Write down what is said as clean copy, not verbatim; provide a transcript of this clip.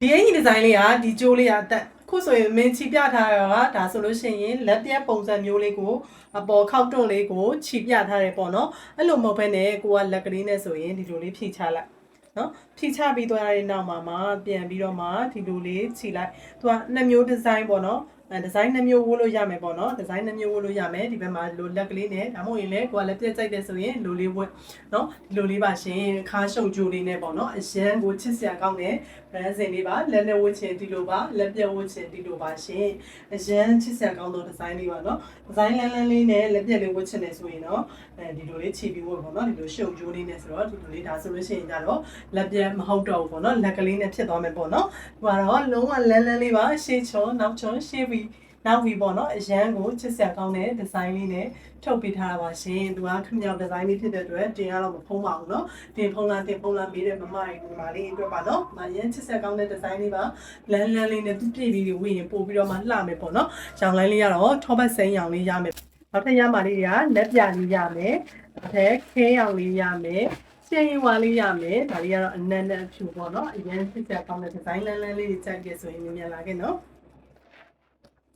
ဒီအင်ကြီးဒီဇိုင်းလေးကဒီကြိုးလေးကတက်ခုဆိုရင်မင်းချီပြထားတာကဒါဆိုလို့ရှိရင်လက်ပြက်ပုံစံမျိုးလေးကိုအပေါ်ခောက်တွန့်လေးကိုချီပြထားတယ်ပေါ့နော်အဲ့လိုမဟုတ်ဘဲနဲ့ကိုကလက်ကလေးနဲ့ဆိုရင်ဒီလိုလေးဖြည့်ချလိုက်နော်ဖြည့်ချပြီးသွားတဲ့နောက်မှာပြန်ပြီးတော့မှဒီလိုလေးခြိလိုက်သူကနှစ်မျိုးဒီဇိုင်းပေါ့နော်ဒီဇိုင်းနှမျိုးဝတ်လို့ရမယ်ပေါ့နော်ဒီဇိုင်းနှမျိုးဝတ်လို့ရမယ်ဒီဘက်မှာလိုလက်ကလေးနဲ့ဒါမှမဟုတ်ရင်လည်းကိုကလည်းပြက်ကြိုက်တယ်ဆိုရင်လိုလေးဝတ်နော်ဒီလိုလေးပါရှင်ခါရှုပ်ကြိုးလေးနဲ့ပေါ့နော်အရန်ကိုချစ်စရာကောင်းတဲ့ဗရန်စင်လေးပါလက်နဲ့ဝတ်ချင်ဒီလိုပါလက်ပြက်ဝတ်ချင်ဒီလိုပါရှင်အရန်ချစ်စရာကောင်းတဲ့ဒီဇိုင်းလေးပါနော်ဒီဇိုင်းလန်းလန်းလေးနဲ့လက်ပြက်လေးဝတ်ချင်တယ်ဆိုရင်တော့ဒီလိုလေးခြေပြီးဝတ်ပေါ့နော်ဒီလိုရှုပ်ကြိုးလေးနဲ့ဆိုတော့ဒီလိုလေးဒါဆိုလို့ရှိရင်ကြတော့လက်ပြက်မဟုတ်တော့ဘူးပေါ့နော်လက်ကလေးနဲ့ဖြစ်သွားမယ်ပေါ့နော်ဟိုကတော့လုံးဝလန်းလန်းလေးပါရှေ့ချောနောက်ချောရှေ့ပြီးနောက်ပြီးပေါ့နော်အရန်ကိုချစ်စရာကောင်းတဲ့ဒီဇိုင်းလေးနဲ့ထုတ်ပေးထားတာပါရှင်သူကခမြောက်ဒီဇိုင်းလေးဖြစ်တဲ့အတွက်တင်ရတော့မဖုံးပါဘူးเนาะတင်ဖုံးလားမေးတဲ့မမကြီးဒီမှာလေးအတွက်ပါเนาะမရန်ချစ်စရာကောင်းတဲ့ဒီဇိုင်းလေးပါလန်းလန်းလေးနဲ့ပြည့်ပြည့်လေးတွေဝင့်ရင်ပို့ပြီးတော့မှလှမယ်ပေါ့เนาะရောင်လိုင်းလေးကတော့ထောပတ်စိမ်းရောင်လေးရမယ်နောက်ထပ်ရမှာလေးတွေကလက်ပြလေးရမယ်နောက်ထပ်ခဲရောင်လေးရမယ်ရှင်းရွာလေးရမယ်ဒါလေးကတော့အနက်နဲ့အဖြူပေါ့เนาะအရန်ချစ်စရာကောင်းတဲ့ဒီဇိုင်းလန်းလန်းလေးတွေကြိုက်တယ်ဆိုရင်မြန်မြန်လာခဲ့เนาะ